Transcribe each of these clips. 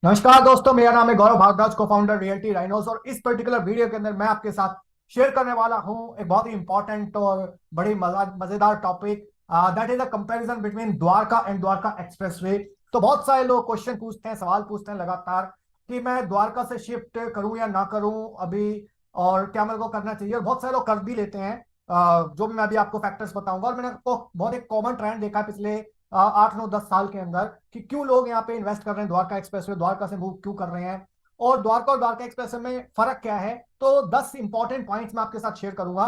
नमस्कार दोस्तों, मेरा नाम है गौरव भारद्वाज, को फाउंडर रियल्टी राइनोस। और इस पर्टिकुलर वीडियो के अंदर मैं आपके साथ शेयर करने वाला हूं एक बहुत ही इंपॉर्टेंट और बड़ी मजेदार topic. That is a comparison between Dwarka and Dwarka expressway. तो बहुत सारे लोग क्वेश्चन पूछते हैं, सवाल पूछते हैं लगातार कि मैं द्वारका से शिफ्ट करूं या ना करूं अभी, और क्या मेरे को करना चाहिए। और बहुत सारे लोग कर भी लेते हैं, जो भी मैं अभी आपको फैक्टर्स बताऊंगा। और मैंने आपको बहुत एक कॉमन ट्रेंड देखा है पिछले 8 9 10 साल के अंदर कि क्यों लोग यहाँ पे इन्वेस्ट कर रहे हैं, द्वारका एक्सप्रेसवे द्वारका से मूव क्यों कर रहे हैं, और द्वारका एक्सप्रेसवे में फर्क क्या है। तो 10 इंपॉर्टेंट पॉइंट्स मैं आपके साथ शेयर करूंगा।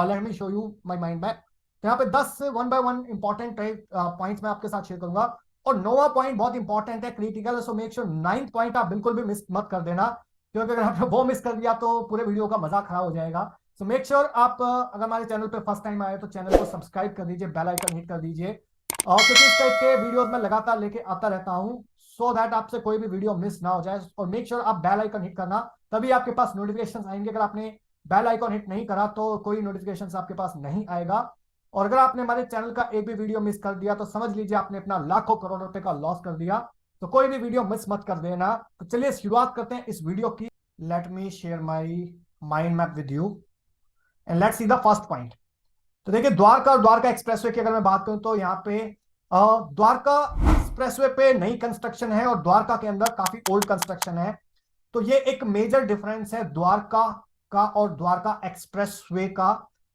Let me show you my mind map. तो यहाँ पे 10 one by one important points मैं आपके साथ शेयर करूंगा। और नौवां पॉइंट बहुत इंपॉर्टेंट है, क्रिटिकल है, so make sure ninth point आप बिल्कुल भी मिस मत कर देना, क्योंकि अगर आपने वो मिस कर दिया तो पूरे वीडियो का मजा खराब हो जाएगा। सो मेक श्योर आप अगर हमारे चैनल पे फर्स्ट टाइम आए तो चैनल को सब्सक्राइब कर दीजिए, बेल आइकन हिट कर दीजिए। और क्योंकि इस टाइप के वीडियोस मैं लगातार लेके आता रहता हूँ, सो दैट आपसे कोई भी वीडियो मिस ना हो जाए। और मेक श्योर आप बेल आइकन हिट करना, तभी आपके पास नोटिफिकेशन आएंगे। अगर आपने बेल आइकॉन हिट नहीं करा तो कोई नोटिफिकेशन आपके पास नहीं आएगा। और अगर आपने हमारे चैनल का एक भी वीडियो मिस कर दिया तो समझ लीजिए आपने अपना लाखों करोड़ रुपए का लॉस कर दिया। तो कोई भी वीडियो मिस मत कर देना। तो चलिए शुरुआत करते हैं इस वीडियो की। Let me share my mind map with you and let's see the first point. तो देखिए, द्वारका और द्वारका एक्सप्रेसवे की अगर मैं बात करूं तो यहाँ पे द्वारका एक्सप्रेसवे पे नई कंस्ट्रक्शन है और द्वारका के अंदर काफी ओल्ड कंस्ट्रक्शन है। तो ये एक मेजर डिफरेंस है द्वारका का और द्वारका एक्सप्रेसवे का।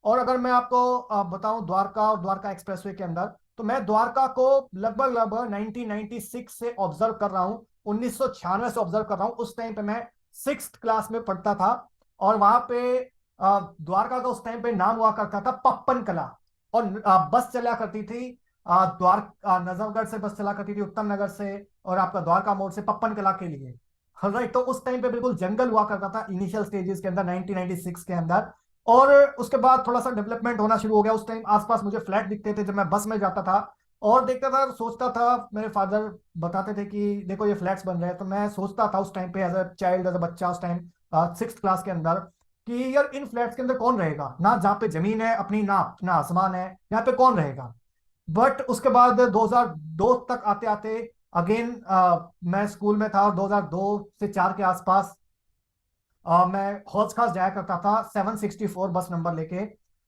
और अगर मैं आपको बताऊं द्वारका और द्वारका एक्सप्रेसवे के अंदर, तो मैं द्वारका को लगभग लगभग 1996 से ऑब्जर्व कर रहा हूं, 1996 से ऑब्जर्व कर रहा हूं। उस टाइम पे मैं 6th क्लास में पढ़ता था। और वहां पे द्वारका का उस टाइम पे नाम हुआ करता था पप्पन कला। और बस चला करती थी, द्वारका नजफगढ़ से बस चला करती थी, उत्तम नगर से और आपका द्वारका मोड़ से पप्पन कला के लिए। राइट, तो उस टाइम पे बिल्कुल जंगल हुआ करता था इनिशियल स्टेजेस के अंदर, 1996 के अंदर। और उसके बाद थोड़ा सा डेवलपमेंट होना शुरू हो गया। उस टाइम आसपास मुझे फ्लैट दिखते थे जब मैं बस में जाता था और देखता था, सोचता था, मेरे फादर बताते थे कि देखो ये फ्लैट्स बन रहे हैं। तो मैं सोचता था उस टाइम पे as a child, as a बच्चा उस टाइम 6th क्लास के अंदर, कि यार इन फ्लैट्स के अंदर कौन रहेगा, ना जहाँ पे जमीन है अपनी, ना अपना आसमान है, यहाँ पे कौन रहेगा। बट उसके बाद 2002 तक आते आते अगेन मैं स्कूल में था और 2002 से 4 के आसपास मैं हौज खास जाया करता था 764 बस नंबर लेके।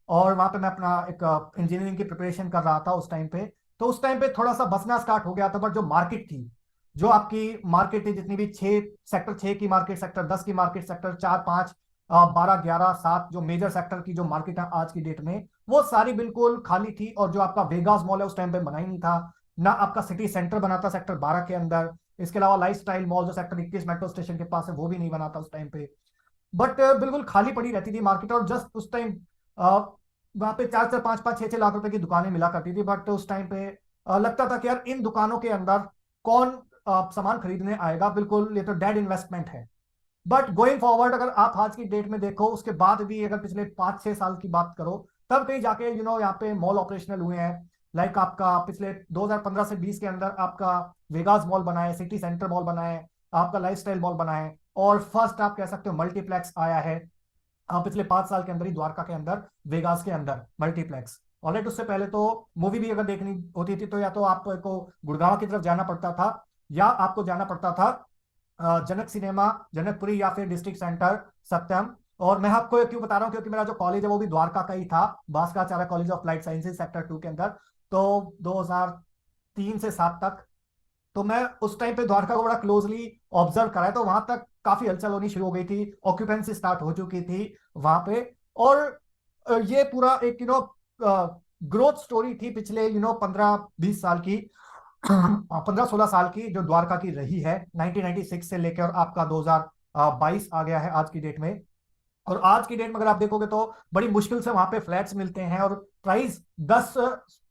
और वहां पे मैं अपना एक इंजीनियरिंग की प्रिपरेशन कर रहा था उस टाइम पे। तो उस टाइम पे थोड़ा सा बसना स्टार्ट हो गया था, बट जो मार्केट थी, जो आपकी मार्केट थी, जितनी भी 6 सेक्टर 6 की मार्केट, सेक्टर 10 की मार्केट, सेक्टर 4 5 12 11 7 जो मेजर सेक्टर की जो मार्केट है आज की डेट में, वो सारी बिल्कुल खाली थी। और जो आपका वेगास मॉल है उस टाइम पे बना ही नहीं था, ना आपका सिटी सेंटर बना था सेक्टर 12 के अंदर। इसके अलावा लाइफ स्टाइल मॉल जो सेक्टर 21 मेट्रो स्टेशन के पास है वो भी नहीं बना था उस टाइम पे। बट बिल्कुल खाली पड़ी रहती थी मार्केट। और जस्ट उस टाइम वहां पे 4 4 5 5 6 6 लाख रुपए की दुकानें मिला करती थी। बट उस टाइम पे लगता था कि यार इन दुकानों के अंदर कौन सामान खरीदने आएगा, बिल्कुल ये तो डेड इन्वेस्टमेंट है। बट गोइंग फॉरवर्ड अगर आप आज की डेट में देखो, उसके बाद भी अगर पिछले 5 6 साल की बात करो, तब कहीं जाके यहाँ पे मॉल ऑपरेशनल हुए हैं। लाइक आपका पिछले 2015 से 20 के अंदर आपका वेगास मॉल बना है, सिटी सेंटर मॉल बना है, आपका लाइफस्टाइल मॉल बना है, और फर्स्ट आप कह सकते हो मल्टीप्लेक्स आया है। पिछले 5 साल के अंदर ही द्वारका के अंदर, वेगास के अंदर मल्टीप्लेक्स। ऑलराइट, उससे पहले तो मूवी भी अगर देखनी होती थी तो या तो आपको गुड़गांव की तरफ जाना पड़ता था, या आपको जाना पड़ता था जनक सिनेमा, जनकपुरी, या फिर डिस्ट्रिक्ट सेंटर सत्यम। और मैं आपको क्यों बता रहा हूँ, क्योंकि मेरा जो कॉलेज है वो भी द्वारका का ही था, Bhaskaracharya college of life sciences sector 2 के अंदर। तो 2003 से 7 तक तो मैं उस टाइम पे द्वारका को बड़ा क्लोजली ऑब्जर्व करा है। तो वहां तक काफी हलचल होनी शुरू हो गई थी, ऑक्यूपेंसी स्टार्ट हो चुकी थी वहां पे। और ये पूरा एक ग्रोथ स्टोरी थी पिछले 15 20 साल की, 15 16 साल की, जो द्वारका की रही है 1996 से लेकर आपका 2022 आ गया है आज की डेट में। और आज की डेट में अगर आप देखोगे तो बड़ी मुश्किल से वहां पे फ्लैट्स मिलते हैं और प्राइस 10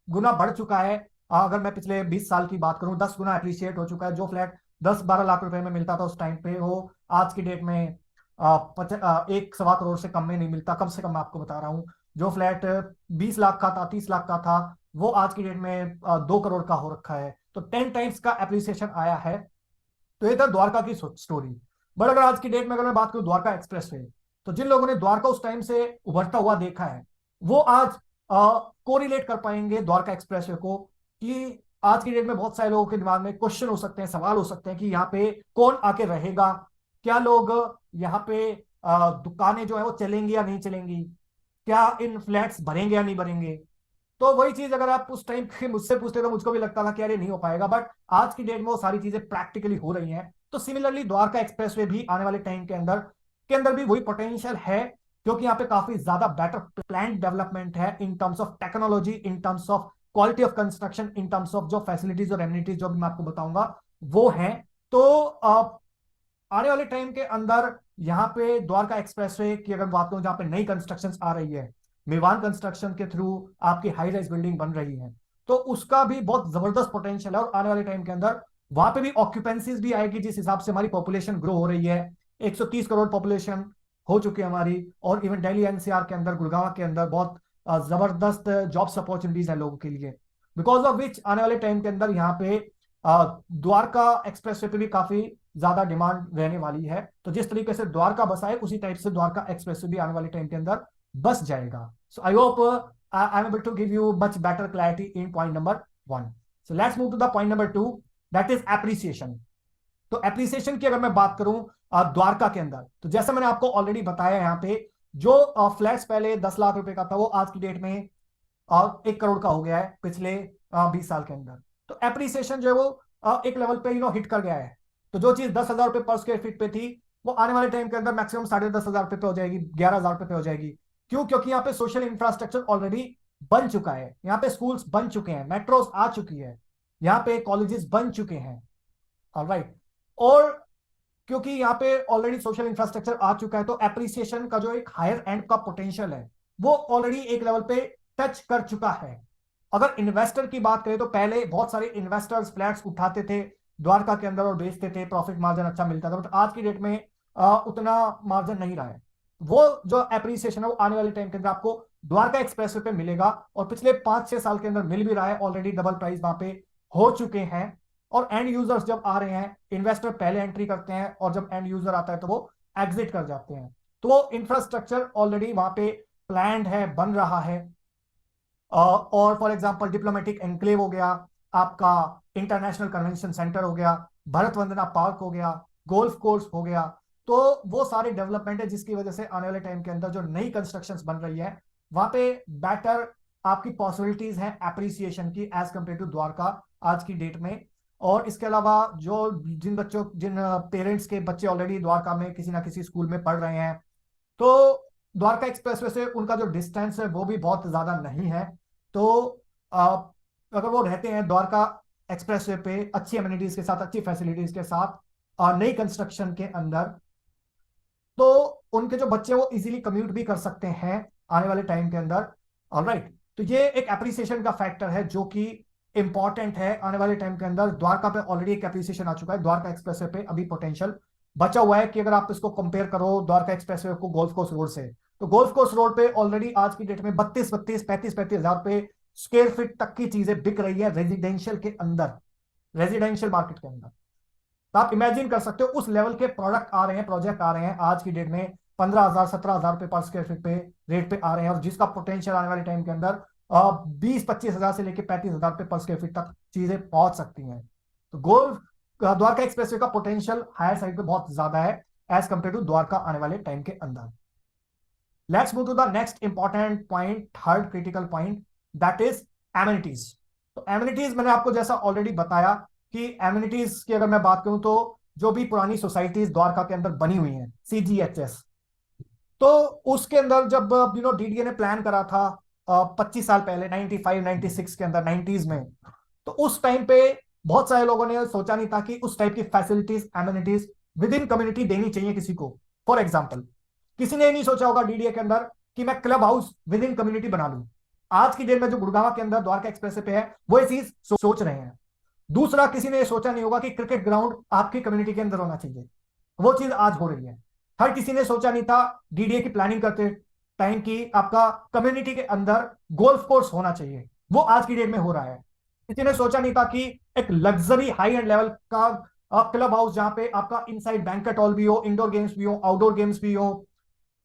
गुना बढ़ चुका है। अगर मैं पिछले 20 साल की बात करूं, 10 गुना अप्रिशिएट हो चुका है। जो फ्लैट 10 12 लाख रुपए में मिलता था उस टाइम पे, वो आज की डेट में 1 सवा करोड़ से कम में नहीं मिलता। कम से कम मैं आपको बता रहा हूँ, जो फ्लैट 20 लाख का था, 30 लाख का था, वो आज की डेट में 2 करोड़ का हो रखा है। तो 10 टाइम्स का एप्रिसिएशन आया है। तो ये था द्वारका की स्टोरी। बट अगर आज की डेट में अगर मैं बात करूं द्वारका एक्सप्रेस वे, तो जिन लोगों ने द्वारका उस टाइम से उभरता हुआ देखा है, वो आज कोरिलेट कर पाएंगे द्वारका एक्सप्रेस वे को, कि आज की डेट में बहुत सारे लोगों के दिमाग में क्वेश्चन हो सकते हैं, सवाल हो सकते हैं कि यहाँ पे कौन आके रहेगा, क्या लोग यहाँ पे दुकानें जो है वो चलेंगी या नहीं चलेंगी, क्या इन फ्लैट्स भरेंगे या नहीं भरेंगे। तो वही चीज अगर आप उस टाइम मुझसे पूछते तो मुझको भी लगता था कि अरे नहीं हो पाएगा, बट आज की डेट में वो सारी चीजें प्रैक्टिकली हो रही हैं। तो सिमिलरली द्वारका एक्सप्रेसवे भी आने वाले टाइम के अंदर भी वही पोटेंशियल है, क्योंकि यहाँ पे काफी ज्यादा बेटर प्लान डेवलपमेंट है in terms of technology, in terms of quality of construction, in terms of जो फैसिलिटीज और एमिनिटीज जो भी मैं आपको बताऊंगा वो है। तो आने वाले टाइम के अंदर यहाँ पे द्वारका एक्सप्रेसवे की अगर बात करूं, जहां पे नई कंस्ट्रक्शन आ रही है, मेवान कंस्ट्रक्शन के थ्रू आपकी हाई राइज बिल्डिंग बन रही है, तो उसका भी बहुत जबरदस्त पोटेंशियल है। और आने वाले टाइम के अंदर वहां पे भी ऑक्यूपेंसीज भी आएगी, जिस हिसाब से हमारी पॉपुलेशन ग्रो हो रही है। 130 करोड़ पॉपुलेशन हो चुकी है हमारी, और इवन दिल्ली एनसीआर के अंदर, गुड़गांव के अंदर बहुत जबरदस्त जॉब्स अपॉर्चुनिटीज है लोगों के लिए, बिकॉज ऑफ विच आने वाले टाइम के अंदर यहाँ पे द्वारका एक्सप्रेसवे पे भी काफी ज्यादा डिमांड रहने वाली है। तो जिस तरीके से द्वारका बसा है, उसी टाइप से द्वारका एक्सप्रेसवे भी आने वाले टाइम के अंदर बस जाएगा। So I hope I am able to give you much better clarity in point number 1। So let's move to the point number 2, that is appreciation. तो एप्रिसिएशन की अगर मैं बात करूं द्वारका के अंदर, तो जैसे मैंने आपको ऑलरेडी बताया, यहाँ पे जो फ्लैट्स पहले 10 लाख रुपए का था वो आज की डेट में 1 करोड़ का हो गया है पिछले 20 साल के अंदर। तो एप्रिसिएशन जो है वो एक लेवल पे हिट कर गया है। तो जो चीज 10,000 रुपए पर स्क्वायर फीट पे थी, वो आने वाले टाइम के अंदर मैक्सिमम 10,500 रुपए पे हो जाएगी, 11,000 रुपए पे हो जाएगी। क्यों? क्योंकि यहाँ पे सोशल इंफ्रास्ट्रक्चर ऑलरेडी बन चुका है, यहाँ पे स्कूल्स बन चुके हैं, मेट्रोस आ चुकी है, यहाँ पे कॉलेजेस बन चुके हैं। ऑलराइट, और क्योंकि यहाँ पे ऑलरेडी सोशल इंफ्रास्ट्रक्चर आ चुका है, तो एप्रिसिएशन का जो एक हायर एंड का पोटेंशियल है वो ऑलरेडी एक लेवल पे टच कर चुका है। अगर इन्वेस्टर की बात करें तो पहले बहुत सारे इन्वेस्टर्स फ्लैट्स उठाते थे द्वारका के अंदर और बेचते थे, प्रॉफिट मार्जिन अच्छा मिलता था, बट आज की डेट में उतना मार्जिन नहीं रहा है। वो जो एप्रिसिएशन है वो आने वाले टाइम के अंदर आपको द्वारका एक्सप्रेसवे पे मिलेगा, और पिछले 5-6 साल के अंदर मिल भी रहा है, ऑलरेडी डबल प्राइस वहां पे हो चुके हैं। और एंड यूजर्स जब आ रहे हैं, इन्वेस्टर पहले एंट्री करते हैं, और जब एंड यूजर आता है तो वो एग्जिट कर जाते हैं। तो वो इंफ्रास्ट्रक्चर ऑलरेडी वहां पे प्लान्ड है, बन रहा है। और फॉर एग्जांपल डिप्लोमेटिक एनक्लेव हो गया, आपका इंटरनेशनल कन्वेंशन सेंटर हो गया, भरत वंदना पार्क हो गया, गोल्फ कोर्स हो गया। तो वो सारे डेवलपमेंट है जिसकी वजह से आने वाले टाइम के अंदर जो नई कंस्ट्रक्शंस बन रही है वहां पे बेटर आपकी पॉसिबिलिटीज हैं एप्रिसिएशन की एज कंपेयर टू द्वारका आज की डेट में। और इसके अलावा जो जिन पेरेंट्स के बच्चे ऑलरेडी द्वारका में किसी ना किसी स्कूल में पढ़ रहे हैं, तो द्वारका एक्सप्रेसवे से उनका जो डिस्टेंस है वो भी बहुत ज्यादा नहीं है। तो अगर वो रहते हैं द्वारका एक्सप्रेसवे पे अच्छी एमिनिटीज के साथ, अच्छी फैसिलिटीज के साथ, नई कंस्ट्रक्शन के अंदर, तो उनके जो बच्चे वो इजीली कम्यूट भी कर सकते हैं आने वाले टाइम के अंदर। ऑलराइट, तो ये एक एप्रिसिएशन का फैक्टर है जो कि इंपॉर्टेंट है आने वाले टाइम के अंदर। द्वारका पे ऑलरेडी एक एप्रिसिएशन आ चुका है, द्वारका एक्सप्रेसवे पे अभी पोटेंशियल बचा हुआ है। कि अगर आप इसको कंपेयर करो द्वारका एक्सप्रेसवे को गोल्फ कोर्स रोड से, तो गोल्फ कोर्स रोड पे ऑलरेडी आज की डेट में 35 हजार रुपए स्क्वायर फीट तक की चीजें बिक रही है रेजिडेंशियल के अंदर, रेजिडेंशियल मार्केट के अंदर। तो आप इमेजिन कर सकते हो उस लेवल के प्रोडक्ट आ रहे हैं, प्रोजेक्ट आ रहे हैं आज की डेट में 15,000 17,000 रुपए पर स्क्वायर फीट पे रेट पे आ रहे हैं, और जिसका पोटेंशियल आने वाले टाइम के अंदर 20-25 हजार से लेकर 35,000 रुपए पर स्क्वायर फीट तक चीजें पहुंच सकती हैं। तो गोल्फ द्वारका एक्सप्रेसवे का पोटेंशियल हायर साइड पे बहुत ज्यादा है एज कंपेयर टू द्वारका आने वाले टाइम के अंदर। Let's move to the next important point, third critical point, that is amenities. तो एमिनिटीज मैंने आपको जैसा ऑलरेडी बताया कि एमिनिटीज की अगर मैं बात करूं तो जो भी पुरानी सोसाइटीज द्वारका के अंदर बनी हुई हैं, CGHS, तो उसके अंदर जब डीडीए ने प्लान करा था 25 साल पहले, 95-96 के अंदर, 90s में, तो उस टाइम पे बहुत सारे लोगों ने सोचा नहीं था कि उस टाइप की facilities, amenities with in community देनी चाहिए किसी को। फॉर एग्जाम्पल, किसी ने नहीं सोचा होगा डीडीए के अंदर कि मैं club house with in community बना लूं। आज की डेट में जो गुड़गांव के अंदर द्वारका एक्सप्रेस पे है वो ये चीज सोच रहे हैं। दूसरा, किसी ने सोचा नहीं होगा कि क्रिकेट ग्राउंड आपकी कम्युनिटी के अंदर होना चाहिए, वो चीज आज हो रही है। हर किसी ने सोचा नहीं था डीडीए की प्लानिंग करते टाइम की आपका कम्युनिटी के अंदर गोल्फ कोर्स होना चाहिए, वो आज की डेट में हो रहा है। किसी ने सोचा नहीं था कि एक लग्जरी हाई एंड लेवल का क्लब हाउस जहां पे आपका इनसाइड बैंक्वेट हॉल भी हो, इंडोर गेम्स भी हो, आउटडोर गेम्स भी हो,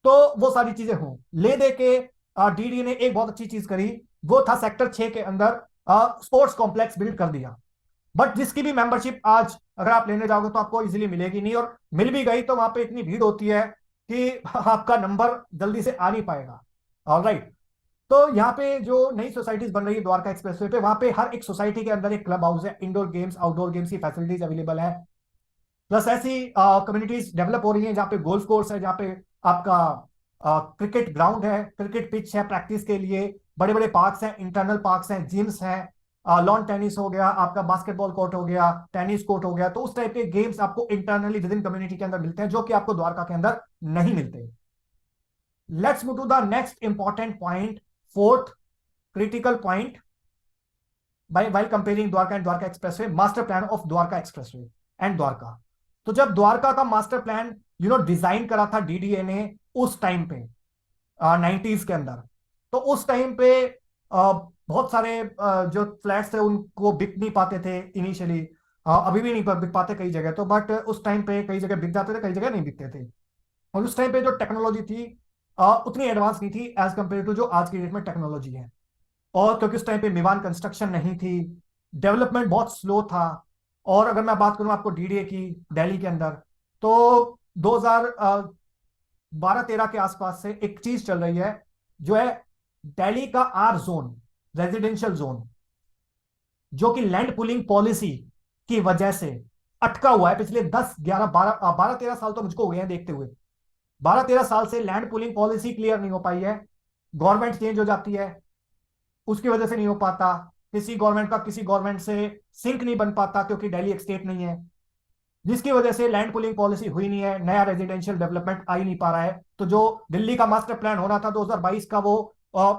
तो वो सारी चीजें हो। ले दे के डीडीए ने एक बहुत अच्छी चीज करी, वो था सेक्टर 6 के अंदर स्पोर्ट्स कॉम्प्लेक्स बिल्ड कर दिया। बट जिसकी भी मेंबरशिप आज अगर आप लेने जाओगे तो आपको इजीली मिलेगी नहीं, और मिल भी गई तो वहां पे इतनी भीड़ होती है कि आपका नंबर जल्दी से आ नहीं पाएगा। ऑलराइट। तो यहाँ पे जो नई सोसाइटीज बन रही है द्वारका एक्सप्रेसवे पे, वहां पे हर एक सोसाइटी के अंदर एक क्लब हाउस है, इंडोर गेम्स आउटडोर गेम्स की फैसिलिटीज अवेलेबल है। प्लस ऐसी कम्युनिटीज डेवलप हो रही हैं जहाँ पे गोल्फ कोर्स है, जहाँ पे आपका क्रिकेट ग्राउंड है, क्रिकेट पिच है प्रैक्टिस के लिए, बड़े बड़े पार्क्स हैं, इंटरनल पार्क्स हैं, जिम्स हैं, लॉन टेनिस हो गया, आपका बास्केटबॉल कोर्ट हो गया, टेनिस कोर्ट हो गया। तो उस टाइप के गेम्स आपको इंटरनली विद इन कम्युनिटी के अंदर मिलते हैं, जो कि आपको द्वारका के अंदर नहीं मिलते। Let's move to the next important point, fourth critical point by while comparing Dwarka and Dwarka expressway, master plan of Dwarka expressway and Dwarka. तो जब द्वारका का मास्टर प्लान डिजाइन करा था डीडीए ने उस टाइम पे 90s के अंदर, तो उस टाइम पे बहुत सारे जो फ्लैट्स थे उनको बिक नहीं पाते थे इनिशियली। अभी भी नहीं बिक पाते कई जगह तो, बट उस टाइम पे कई जगह बिक जाते थे, कई जगह नहीं बिकते थे। और उस टाइम पे जो टेक्नोलॉजी थी उतनी एडवांस नहीं थी एज कंपेयर टू जो आज की डेट में टेक्नोलॉजी है। और क्योंकि उस टाइम पे मेवान कंस्ट्रक्शन नहीं थी, डेवलपमेंट बहुत स्लो था। और अगर मैं बात करूं आपको डीडीए की दिल्ली के अंदर, तो 2012-13 के आसपास से एक चीज चल रही है जो है दिल्ली का आर जोन, रेजिडेंशियल जोन, जो कि लैंड पुलिंग पॉलिसी की वजह से अटका हुआ है पिछले 10 11 12 13 साल तो मुझको हो गए हैं देखते हुए। 12 13 साल से लैंड पुलिंग पॉलिसी क्लियर नहीं हो पाई है। गवर्नमेंट चेंज हो जाती है, उसकी वजह से नहीं हो पाता। किसी गवर्नमेंट का किसी गवर्नमेंट से सिंक नहीं बन पाता, क्योंकि दिल्ली एक स्टेट नहीं है, जिसकी वजह से लैंड पुलिंग पॉलिसी हुई नहीं है, नया रेजिडेंशियल डेवलपमेंट आ ही नहीं पा रहा है। तो जो दिल्ली का मास्टर प्लान होना था 2022 का, वो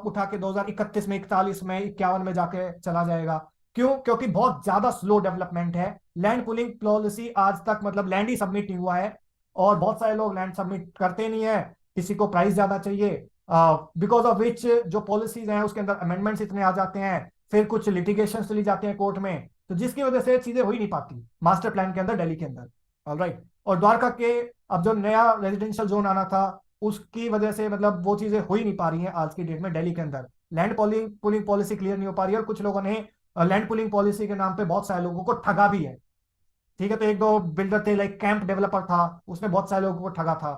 उठा के 2031 में, 41 में, 51 में जाके चला जाएगा। क्यों? क्योंकि बहुत ज्यादा स्लो डेवलपमेंट है। लैंड पुलिंग पॉलिसी आज तक मतलब लैंड ही सबमिट नहीं हुआ है, और बहुत सारे लोग लैंड सबमिट करते नहीं है, किसी को प्राइस ज्यादा चाहिए, बिकॉज ऑफ विच जो पॉलिसीज हैं उसके अंदर अमेंडमेंट्स इतने आ जाते हैं, फिर कुछ लिटिगेशन चली जाते हैं कोर्ट में, तो जिसकी वजह से चीजें हो ही नहीं पाती मास्टर प्लान के अंदर दिल्ली के अंदर। ऑलराइट। और द्वारका के अब जो नया रेजिडेंशियल जोन आना था, उसकी वजह से मतलब वो चीजें हो ही नहीं पा रही हैं आज की डेट में दिल्ली के अंदर। लैंड पुलिंग पॉलिसी क्लियर नहीं हो पा रही है, और कुछ लोगों ने लैंड पुलिंग पॉलिसी के नाम पे बहुत सारे लोगों को ठगा भी है। ठीक है, तो एक दो बिल्डर थे, लाइक कैंप डेवलपर था, उसने बहुत सारे लोगों को ठगा था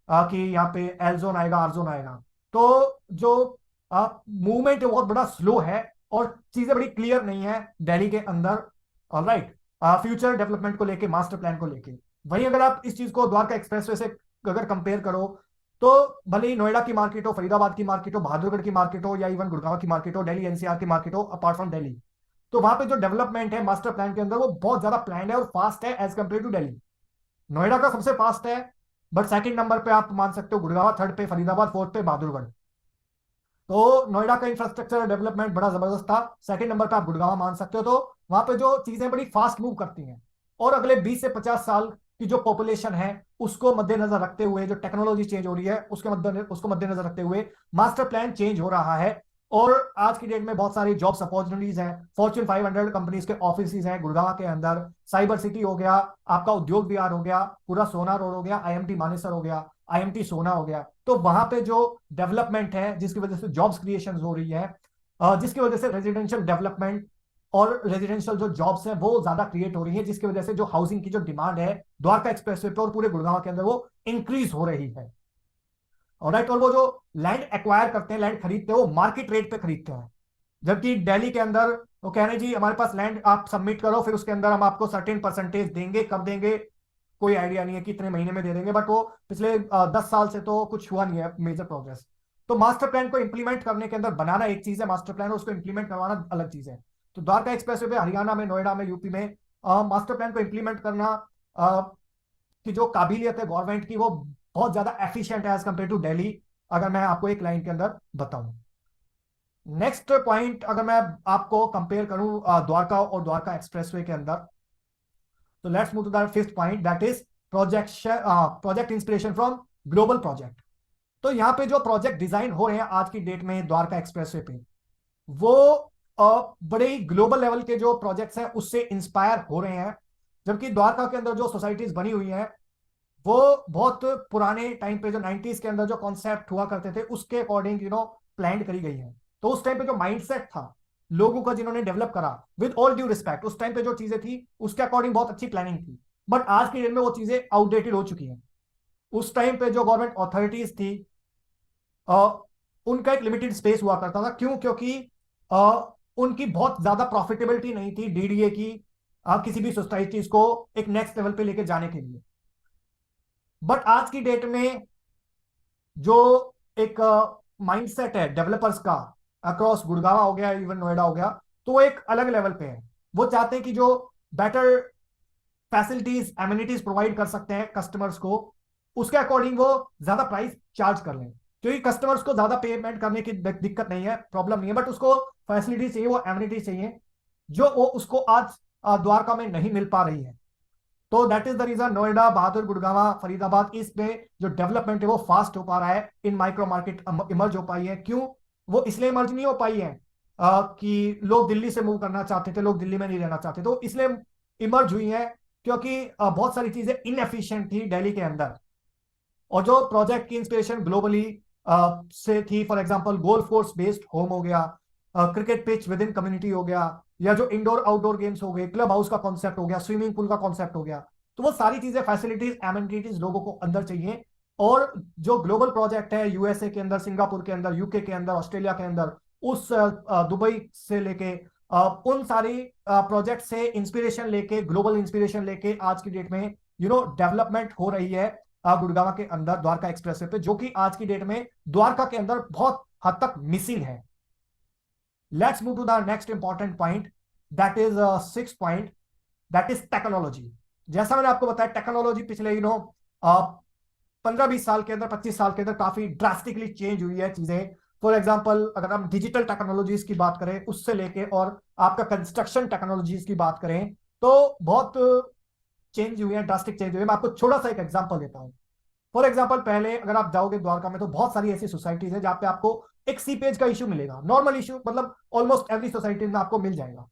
कि यहाँ पे एल जोन आएगा, आर जोन आएगा। तो जो मूवमेंट है बहुत बड़ा स्लो है, और चीजें बड़ी क्लियर नहीं है दिल्ली के अंदर। ऑलराइट। फ्यूचर डेवलपमेंट को लेके, मास्टर प्लान को लेके। वहीं अगर आप इस चीज को द्वारका एक्सप्रेसवे से अगर कंपेयर करो, तो भले ही नोएडा की मार्केट हो, फरीदाबाद की मार्केट हो, बहादुरगढ़ की मार्केट हो, या इवन गुड़गांव की मार्केट हो, दिल्ली एनसीआर की मार्केट हो, अपार्ट फ्रॉम दिल्ली, तो वहां पे जो डेवलपमेंट है मास्टर प्लान के अंदर वो बहुत ज्यादा प्लान है और फास्ट है as compare to Delhi. Noida का सबसे फास्ट है, बट सेकंड नंबर पे आप मान सकते हो गुड़गांव, थर्ड पे फरीदाबाद, फोर्थ पे बहादुरगढ़। तो नोएडा का इंफ्रास्ट्रक्चर डेवलपमेंट बड़ा जबरदस्त था, सेकंड नंबर पे आप गुड़गांव मान सकते हो। तो वहां पे जो चीजें बड़ी फास्ट मूव करती हैं, और अगले 20 से 50 साल की जो पॉपुलेशन है उसको मद्देनजर रखते हुए, जो टेक्नोलॉजी चेंज हो रही है उसको मद्देनजर रखते हुए मास्टर प्लान चेंज हो रहा है। और आज की डेट में बहुत सारी जॉब्स अपॉर्चुनिटीज हैं, फॉर्च्यून 500 कंपनीज के ऑफिस हैं गुड़गांव के अंदर, साइबर सिटी हो गया, आपका उद्योग विहार हो गया, पूरा सोना रोड हो गया, आईएमटी मानेसर हो गया, आईएमटी सोना हो गया। तो वहां पे जो डेवलपमेंट है, जिसकी वजह से जॉब्स क्रिएशन हो रही है, जिसकी वजह से रेजिडेंशियल डेवलपमेंट और रेजिडेंशियल जो जॉब्स है वो ज्यादा क्रिएट हो रही है, जिसकी वजह से जो हाउसिंग की जो डिमांड है द्वारका एक्सप्रेसवे पे और पूरे गुड़गांव के अंदर वो इंक्रीज हो रही है। ऑलराइट। और वो जो लैंड एक्वायर करते हैं, लैंड खरीदते हैं, वो मार्केट रेट पे खरीदते हैं। जबकि दिल्ली के अंदर वो कह रहे हैं जी हमारे पास लैंड आप सबमिट करो, फिर उसके अंदर हम आपको सर्टेन परसेंटेज देंगे, कब देंगे कोई आइडिया नहीं है, कितने महीने में दे देंगे, बट वो पिछले 10 साल से तो कुछ हुआ नहीं है मेजर प्रोग्रेस। तो मास्टर प्लान को इंप्लीमेंट करने के अंदर बनाना एक चीज है, मास्टर प्लान उसको इंप्लीमेंट करवाना अलग चीज है। तो द्वारका एक्सप्रेसवे पे हरियाणा में, नोएडा में, यूपी में मास्टर प्लान को इंप्लीमेंट करना की जो काबिलियत है गवर्नमेंट की, वो बहुत ज्यादा एफिशिएंट है एज कंपेयर टू दिल्ली, अगर मैं आपको एक लाइन के अंदर बताऊं। नेक्स्ट पॉइंट अगर मैं आपको कंपेयर करूं द्वारका और द्वारका एक्सप्रेसवे के अंदर, तो let's move to the fifth point, that is project inspiration from global project. तो यहां पे जो प्रोजेक्ट डिजाइन हो रहे हैं आज की डेट में द्वारका एक्सप्रेसवे पे, वो बड़े ही ग्लोबल लेवल के जो प्रोजेक्ट्स हैं उससे इंस्पायर हो रहे हैं। जबकि द्वारका के अंदर जो सोसाइटीज बनी हुई हैं वो बहुत पुराने टाइम पे, जो 90s के अंदर जो कॉन्सेप्ट हुआ करते थे उसके अकॉर्डिंग प्लान करी गई है। तो उस टाइम पे जो माइंडसेट था लोगों का जिन्होंने डेवलप करा, विद ऑल ड्यू रिस्पेक्ट, उस टाइम पे जो चीजें थी उसके अकॉर्डिंग बहुत अच्छी प्लानिंग थी, बट आज की डेट में वो चीजें आउटडेटेड हो चुकी हैं। उस टाइम पे जो गवर्नमेंट अथॉरिटीज थी, उनका एक लिमिटेड स्पेस हुआ करता था। क्यों? क्योंकि उनकी बहुत ज्यादा प्रॉफिटेबिलिटी नहीं थी डीडीए की किसी भी सोसाइटीज को एक नेक्स्ट लेवल पे लेके जाने के लिए। बट आज की डेट में जो एक माइंडसेट है डेवलपर्स का अक्रॉस गुड़गांव हो गया, इवन नोएडा हो गया, तो वो एक अलग लेवल पे है। वो चाहते हैं कि जो बेटर फैसिलिटीज एमिनिटीज प्रोवाइड कर सकते हैं कस्टमर्स को, उसके अकॉर्डिंग वो ज्यादा प्राइस चार्ज कर लें, क्योंकि कस्टमर्स को ज्यादा पेमेंट करने की दिक्कत नहीं है, प्रॉब्लम नहीं है, बट उसको फैसिलिटी चाहिए, वो एमिनिटी चाहिए जो वो उसको आज द्वारका में नहीं मिल पा रही है। तो that is the reason Noida, Bahadur, Gurgaon, Faridabad, इसमें जो डेवलपमेंट है वो फास्ट हो पा रहा है, इन माइक्रो मार्केट इमर्ज हो पाई है। क्यों वो इसलिए इमर्ज नहीं हो पाई है? कि लोग दिल्ली से मूव करना चाहते थे, लोग दिल्ली में नहीं रहना चाहते, तो इसलिए इमर्ज हुई है क्योंकि बहुत सारी चीजें इनएफिशिएंट थी दिल्ली के अंदर। और जो प्रोजेक्ट की इंस्पिरेशन ग्लोबली से थी, for example golf course based home हो गया, cricket pitch with in community हो गया, या जो इंडोर आउटडोर गेम्स हो गए, क्लब हाउस का कॉन्सेप्ट हो गया, स्विमिंग पूल का कॉन्सेप्ट हो गया, तो वो सारी चीजें फैसिलिटीज एमिनिटीज लोगों को अंदर चाहिए। और जो ग्लोबल प्रोजेक्ट है यूएसए के अंदर, सिंगापुर के अंदर, यूके के अंदर, ऑस्ट्रेलिया के अंदर, उस दुबई से लेके उन सारी प्रोजेक्ट से इंस्पिरेशन लेके, ग्लोबल इंस्पिरेशन लेके आज की डेट में डेवलपमेंट हो रही है गुड़गांव के अंदर द्वारका एक्सप्रेसवे पे, जो कि आज की डेट में द्वारका के अंदर बहुत हद तक मिसिंग है। Let's move to the next important point, that is six point, that is technology. जैसा मैंने आपको बताया, टेक्नोलॉजी पिछले 15-20 साल के अंदर, 25 साल के अंदर काफी ड्रास्टिकली चेंज हुई है चीजें। फॉर एग्जाम्पल अगर हम डिजिटल टेक्नोलॉजीज की बात करें उससे लेके, और आपका कंस्ट्रक्शन टेक्नोलॉजीज की बात करें, तो बहुत चेंज हुई है, ड्रास्टिक चेंज हुई है। मैं आपको छोटा सा एक एग्जांपल देता हूं। फॉर एग्जांपल, पहले अगर आप जाओगे द्वारका में तो बहुत सारी ऐसी सोसाइटीज है जहां पे आपको एक सीपेज का इशू मिलेगा, नॉर्मल इशू, मतलब ऑलमोस्ट एवरी सोसाइटी में आपको मिल जाएगा।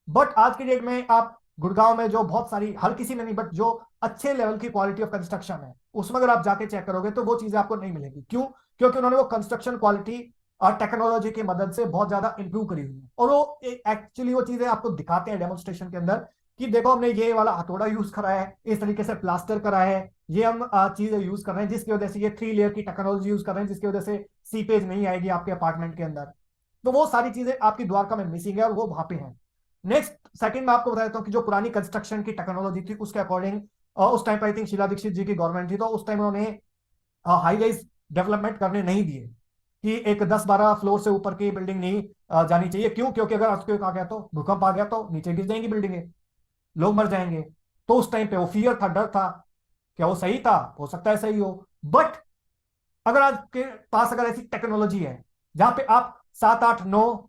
बट आज की डेट में आप गुड़गांव में जो बहुत सारी, हर किसी में नहीं बट जो अच्छे लेवल की क्वालिटी ऑफ कंस्ट्रक्शन है उसमें अगर आप जाके चेक करोगे तो वो चीजें आपको नहीं मिलेगी। क्यों? क्योंकि उन्होंने वो कंस्ट्रक्शन क्वालिटी और टेक्नोलॉजी की मदद से बहुत ज्यादा इंप्रूव करी हुई है, और वो एक्चुअली वो चीजें आपको दिखाते हैं डेमोन्स्ट्रेशन के अंदर कि देखो हमने ये वाला हथौड़ा यूज करा है, इस तरीके से प्लास्टर करा है, ये हम चीजें यूज कर रहे हैं जिसकी वजह से ये 3 लेयर की टेक्नोलॉजी यूज कर रहे हैं जिसकी वजह से सीपेज नहीं आएगी आपके अपार्टमेंट के अंदर। तो वो सारी चीजें आपकी द्वारका में मिसिंग है और वो वहां पे है। नेक्स्ट सेकंड मैं आपको बता देता हूँ कि जो पुरानी कंस्ट्रक्शन की टेक्नोलॉजी थी उसके अकॉर्डिंग, उस टाइम पर आई थिंक शीला दीक्षित जी की गवर्नमेंट थी, तो उस टाइम उन्होंने हाई राइज डेवलपमेंट करने नहीं दिए कि एक 10-12 फ्लोर से ऊपर की बिल्डिंग नहीं जानी चाहिए। क्यों? क्योंकि अगर अर्थक्वेक आ गया तो, भूकंप आ गया तो नीचे गिर जाएंगी बिल्डिंगें, लोग मर जाएंगे। तो उस टाइम पे वो फियर था, डर था। क्या वो सही था? हो सकता है सही हो, बट अगर आज के पास अगर ऐसी टेक्नोलॉजी है जहां पे आप 7-8-9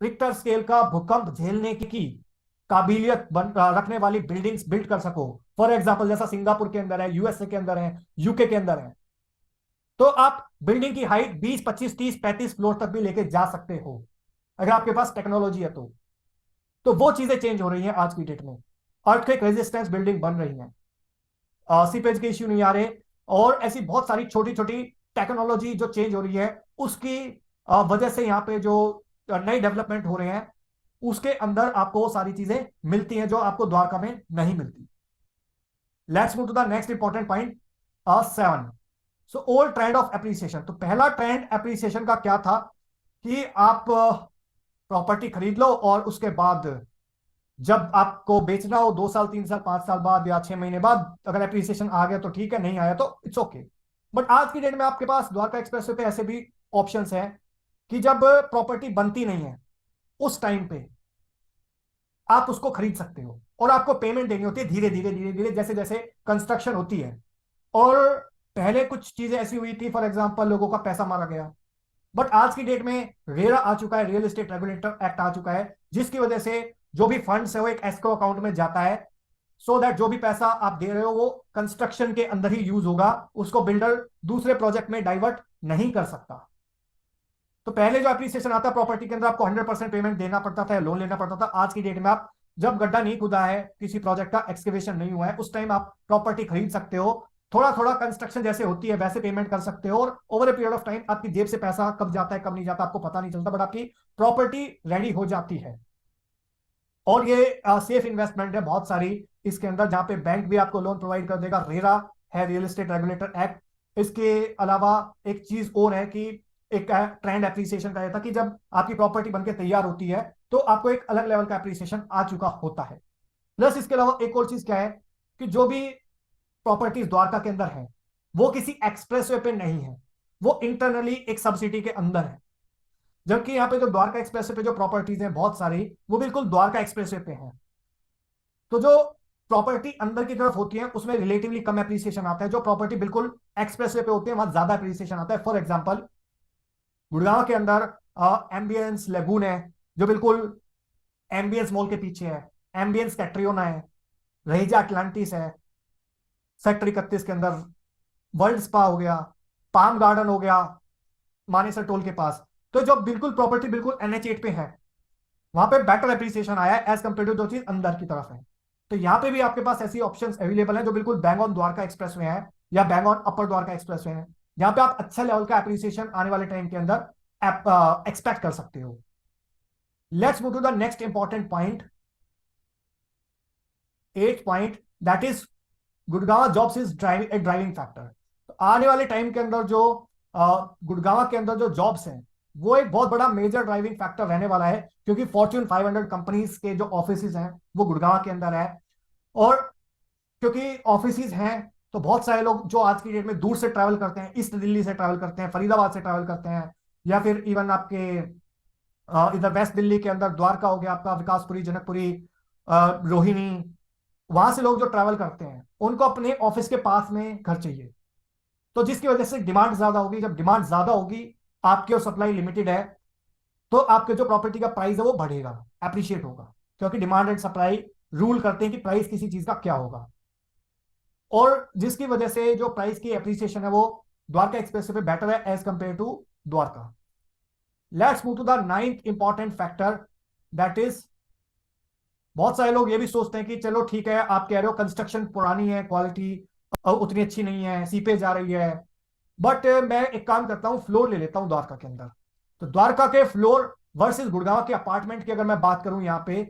रिक्टर स्केल का भूकंप झेलने की काबिलियत रखने वाली बिल्डिंग्स बिल्ड कर सको, फॉर एग्जांपल जैसा सिंगापुर के अंदर है, यूएसए के अंदर है, यूके के अंदर है, तो आप बिल्डिंग की हाइट 20, 25, 30, 35 फ्लोर तक भी लेके जा सकते हो अगर आपके पास टेक्नोलॉजी है तो वो चीजें चेंज हो रही हैं आज की डेट में। अर्थक्वेक रेजिस्टेंस बिल्डिंग बन रही है, सीपेज के इश्यू नहीं आ रहे, और ऐसी बहुत सारी छोटी छोटी टेक्नोलॉजी जो चेंज हो रही है उसकी वजह से यहाँ पे जो नए डेवलपमेंट हो रहे हैं उसके अंदर आपको वो सारी चीजें मिलती हैं जो आपको द्वारका में नहीं मिलती। Let's move to the next important point 7। So old trend of appreciation. तो पहला ट्रेंड एप्रिसिएशन का क्या था कि आप प्रॉपर्टी खरीद लो और उसके बाद जब आपको बेचना हो 2 साल, 3 साल, 5 साल बाद या 6 महीने बाद अगर एप्रिसिएशन आ गया तो ठीक है, नहीं आया तो इट्स ओके। बट आज की डेट में आपके पास द्वारका एक्सप्रेसवे पे ऐसे भी ऑप्शंस हैं कि जब प्रॉपर्टी बनती नहीं है उस टाइम पे आप उसको खरीद सकते हो और आपको पेमेंट देनी होती है धीरे धीरे धीरे धीरे जैसे जैसे कंस्ट्रक्शन होती है। और पहले कुछ चीजें ऐसी हुई थी, फॉर एग्जांपल लोगों का पैसा मारा गया, बट आज की डेट में रेरा आ चुका है, रियल एस्टेट रेगुलेटर एक्ट आ चुका है, जिसकी वजह से जो भी फंड्स है वो एक एस्क्रो अकाउंट में जाता है, सो दैट जो भी पैसा आप दे रहे हो वो कंस्ट्रक्शन के अंदर ही यूज होगा, उसको बिल्डर दूसरे प्रोजेक्ट में डाइवर्ट नहीं कर सकता। तो पहले जो एप्रिसिएशन आता है प्रॉपर्टी के अंदर आपको 100% पेमेंट देना पड़ता था, लोन लेना पड़ता था। आज की डेट में आप जब गड्ढा नहीं खुदा है, किसी प्रोजेक्ट का एक्सकेवेशन नहीं हुआ है, उस टाइम आप प्रॉपर्टी खरीद सकते हो थोड़ा थोड़ा कंस्ट्रक्शन जैसे होती है वैसे पेमेंट कर सकते हो, और over a period of time आपकी जेब से पैसा कब जाता है कब नहीं जाता आपको पता नहीं चलता, बट आपकी प्रॉपर्टी रेडी हो जाती है। और ये सेफ इन्वेस्टमेंट है बहुत सारी इसके अंदर, जहां पे बैंक भी आपको लोन प्रोवाइड कर देगा। रेरा है, रियल एस्टेट रेगुलेटर एक्ट। इसके अलावा एक चीज और है कि एक ट्रेंड एप्रिसिएशन का था कि जब आपकी प्रॉपर्टी बनके तैयार होती है तो आपको एक अलग लेवल का एप्रिसिएशन आ चुका होता है। प्लस इसके अलावा एक और चीज क्या है कि जो भी प्रॉपर्टीज द्वारका के अंदर है वो किसी एक्सप्रेसवे पे नहीं है, वो इंटरनली एक सब सिटी के अंदर है। जबकि यहाँ पे जो द्वारका एक्सप्रेसवे पे जो प्रॉपर्टीज हैं बहुत सारी, वो बिल्कुल द्वारका एक्सप्रेसवे पे हैं। तो जो प्रॉपर्टी अंदर की तरफ होती है उसमें रिलेटिवली कम एप्रिसिएशन आता है, जो प्रॉपर्टी बिल्कुल एक्सप्रेसवे पे होती है वहां ज्यादा एप्रिसिएशन आता है। फॉर एग्जाम्पल गुड़गांव के अंदर एम्बियंस लेगून है, जो बिल्कुल एम्बियंस मॉल के पीछे है। एम्बियंस कैट्रियोना है, रहीजा अटलांटिस है सेक्टर 31 के अंदर, वर्ल्ड स्पा हो गया, पाम गार्डन हो गया मानेसर टोल के पास। तो जो बिल्कुल प्रॉपर्टी बिल्कुल NH8 पे है वहां पे बेटर एप्रिसिएशन आया है एज कंपेयर टू जो चीज अंदर की तरफ है। तो यहाँ पे भी आपके पास ऐसी ऑप्शंस अवेलेबल हैं जो बिल्कुल बैंग ऑन द्वारका एक्सप्रेस में है या bang on upper Dwarka express में है, जहां पे आप अच्छा लेवल का एप्रिसिएशन आने वाले टाइम के अंदर एक्सपेक्ट कर सकते हो। Let's move to the next important point, 8th point, that is Gurgaon jobs is driving factor. तो आने वाले टाइम के अंदर जो गुड़गांव के अंदर जो जॉब्स हैं वो एक बहुत बड़ा मेजर ड्राइविंग फैक्टर रहने वाला है, क्योंकि फॉर्च्यून 500 कंपनीज के जो ऑफिसेज हैं वो गुड़गांव के अंदर है। और क्योंकि ऑफिसेज हैं तो बहुत सारे लोग जो आज की डेट में दूर से ट्रैवल करते हैं, ईस्ट दिल्ली से ट्रैवल करते हैं, फरीदाबाद से ट्रैवल करते हैं, या फिर इवन आपके इधर वेस्ट दिल्ली के अंदर द्वारका हो गया आपका, विकासपुरी, जनकपुरी, रोहिणी, वहां से लोग जो ट्रैवल करते हैं उनको अपने ऑफिस के पास में घर चाहिए। तो जिसकी वजह से डिमांड ज्यादा होगी। जब डिमांड ज्यादा होगी, आपकी और सप्लाई लिमिटेड है, तो आपके जो प्रॉपर्टी का प्राइस है वो बढ़ेगा, एप्रिशिएट होगा, क्योंकि डिमांड एंड सप्लाई रूल करते हैं कि प्राइस किसी चीज का क्या होगा। और जिसकी वजह से जो प्राइस की एप्रिसिएशन है वो द्वारका एक्सप्रेस पे बेटर है as compare to Dwarka. Let's move to the 9th important factor, that is, बहुत सारे लोग ये भी सोचते हैं कि चलो ठीक है आप कह रहे हो कंस्ट्रक्शन पुरानी है, क्वालिटी उतनी अच्छी नहीं है, सीपेज जा रही है, बट मैं एक काम करता हूं, फ्लोर ले लेता हूं द्वारका के अंदर। तो द्वारका के फ्लोर वर्सेस गुड़गांव के अपार्टमेंट की अगर मैं बात करूं यहाँ पे,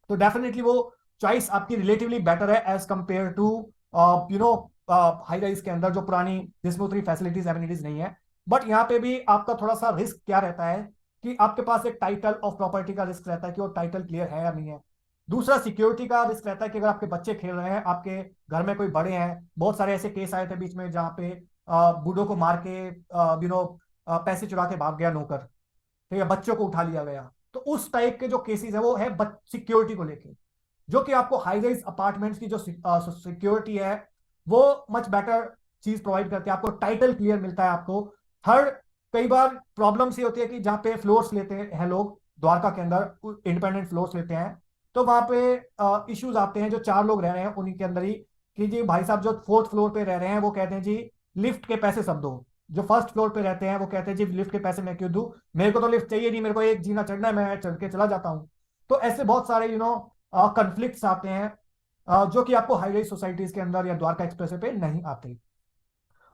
तो डेफिनेटली वो चॉइस आपकी रिलेटिवली बेटर है as compare to high rise के अंदर जो पुरानी, जिसमें उतनी फैसिलिटीज एमिनिटीज नहीं है। बट यहाँ पे भी आपका थोड़ा सा रिस्क क्या रहता है कि आपके पास एक टाइटल ऑफ प्रॉपर्टी का रिस्क रहता है कि वो टाइटल क्लियर है या नहीं है। दूसरा सिक्योरिटी का रिस्क रहता है कि अगर आपके बच्चे खेल रहे हैं, आपके घर में कोई बड़े हैं, बहुत सारे ऐसे केस आए थे बीच में जहाँ पे बूढ़ों को मार के पैसे चुरा के भाग गया नौकर, ठीक है, बच्चों को उठा लिया गया। तो उस टाइप के जो केसेस है वो है सिक्योरिटी को लेके, जो कि आपको हाई राइज अपार्टमेंट्स की जो सिक्योरिटी है वो मच बेटर चीज प्रोवाइड करती है, आपको टाइटल क्लियर मिलता है आपको। थर्ड, कई बार प्रॉब्लम्स ये होती है कि जहाँ पे फ्लोर्स लेते हैं लोग द्वारका के अंदर, इंडिपेंडेंट फ्लोर्स लेते हैं, तो वहां पे इश्यूज आते हैं जो 4 लोग रह रहे हैं उन्हीं के अंदर ही, कि जी भाई साहब जो 4th फ्लोर पे रह रहे हैं वो कहते हैं जी लिफ्ट के पैसे सब दो, जो 1st फ्लोर पे रहते हैं वो कहते हैं जी लिफ्ट के पैसे मैं क्यों दूं, मेरे को तो लिफ्ट चाहिए नहीं, मेरे को एक जीना चढ़ना है, मैं चढ़ के चला जाता हूँ। तो ऐसे बहुत सारे कन्फ्लिक्ट्स आते हैं जो कि आपको हाई राइज सोसाइटीज के अंदर या द्वारका एक्सप्रेस पे नहीं आते।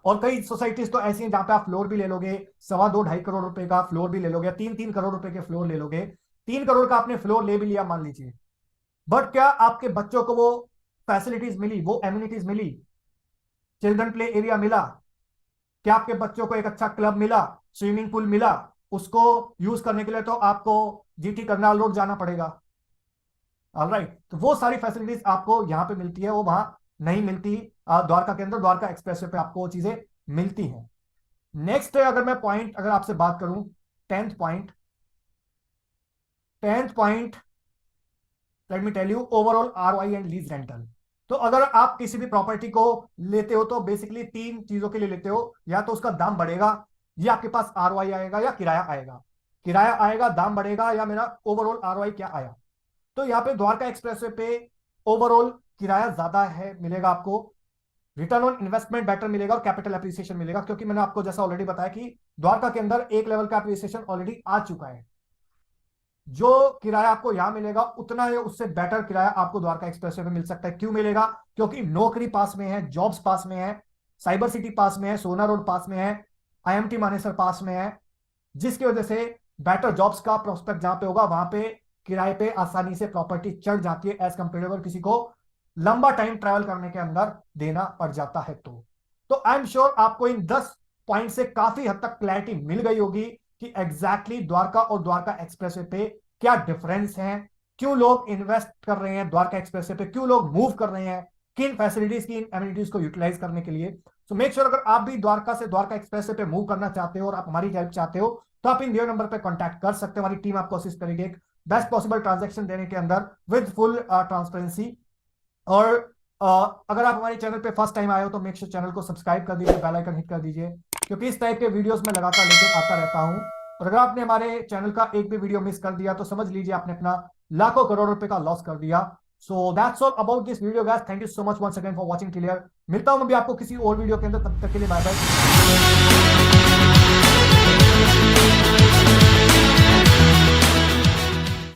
और कई सोसाइटीज तो ऐसी हैं जहां पे आप फ्लोर भी ले लोगे, 2.25 रुपए का फ्लोर भी ले लोगे, 3-3 करोड़ रुपए के फ्लोर ले लोगे, 3 करोड़ का आपने फ्लोर ले भी लिया मान लीजिए, बट क्या आपके बच्चों को वो फैसिलिटीज मिली, वो एम्यूनिटीज मिली, चिल्ड्रन प्ले एरिया मिला, क्या आपके बच्चों को एक अच्छा क्लब मिला, स्विमिंग पूल मिला, उसको यूज करने के लिए तो आपको GT करनाल रोड जाना पड़ेगा। ऑलराइट, तो वो सारी फैसिलिटीज आपको यहाँ पे मिलती है, वो वहां नहीं मिलती द्वारका के अंदर, द्वारका एक्सप्रेसवे पे आपको वो चीजें मिलती हैं। नेक्स्ट अगर मैं पॉइंट अगर आपसे बात करूं, 10th point, 10th point, let me tell you, overall ROI and lease rental. तो अगर आप किसी भी प्रॉपर्टी को लेते हो तो बेसिकली 3 चीजों के लिए लेते हो, या तो उसका दाम बढ़ेगा, या आपके पास ROI आएगा, या किराया आएगा। किराया आएगा, दाम बढ़ेगा, या मेरा ओवरऑल ROI क्या आया। तो यहाँ पे द्वारका एक्सप्रेसवे पे ओवरऑल किराया ज्यादा है मिलेगा आपको, रिटर्न ऑन इन्वेस्टमेंट बेटर मिलेगा, और कैपिटल एप्रिसिएशन मिलेगा, क्योंकि मैंने आपको जैसा ऑलरेडी बताया कि द्वारका के अंदर एक लेवल का एप्रिसिएशन ऑलरेडी आ चुका है। जो किराया आपको यहां मिलेगा उतना ही उससे बेटर किराया आपको द्वारका एक्सप्रेसवे में मिल सकता है। क्यों मिलेगा? क्योंकि नौकरी पास में है, जॉब्स पास में है, साइबर सिटी पास में है, सोना रोड पास में है, आईएमटी मानेसर पास में है, जिसकी वजह से बेटर जॉब्स का प्रोस्पेक्ट जहां पे होगा वहां पे किराए पे आसानी से प्रॉपर्टी चढ़ जाती है एज कंपेरेबल किसी को लंबा टाइम ट्रैवल करने के अंदर देना पड़ जाता है। तो आई एम श्योर आपको इन 10 पॉइंट से काफी हद तक क्लैरिटी मिल गई होगी कि एग्जैक्टली द्वारका और द्वारका एक्सप्रेसवे पे क्या डिफरेंस है, क्यों लोग इन्वेस्ट कर रहे हैं द्वारका एक्सप्रेसवे पे, क्यों लोग मूव कर रहे हैं, किन फैसिलिटीज की एमिनिटीज को यूटिलाइज करने के लिए। सो मेक श्योर अगर आप भी द्वारका से द्वारका एक्सप्रेसवे पे मूव करना चाहते हो और आप हमारी हेल्प चाहते हो तो आप इन दिए नंबर पे कांटेक्ट कर सकते हो। हमारी टीम आपको असिस्ट करेगी एक बेस्ट पॉसिबल ट्रांजैक्शन देने के अंदर विद फुल ट्रांसपेरेंसी। और अगर आप हमारे चैनल पे फर्स्ट टाइम आए हो तो मेक श्योर चैनल को सब्सक्राइब कर दीजिए, बेल आइकन हिट कर दीजिए, क्योंकि इस टाइप के वीडियोस में लगातार लेके आता रहता हूं। और अगर आपने हमारे चैनल का एक भी वीडियो मिस कर दिया तो समझ लीजिए आपने अपना लाखों करोड़ रुपए का लॉस कर दिया। So that's all about this video guys, thank you so much once again for watching clear. मिलता हूं मैं भी आपको किसी और वीडियो के अंदर, तब तक के लिए बाय बाय।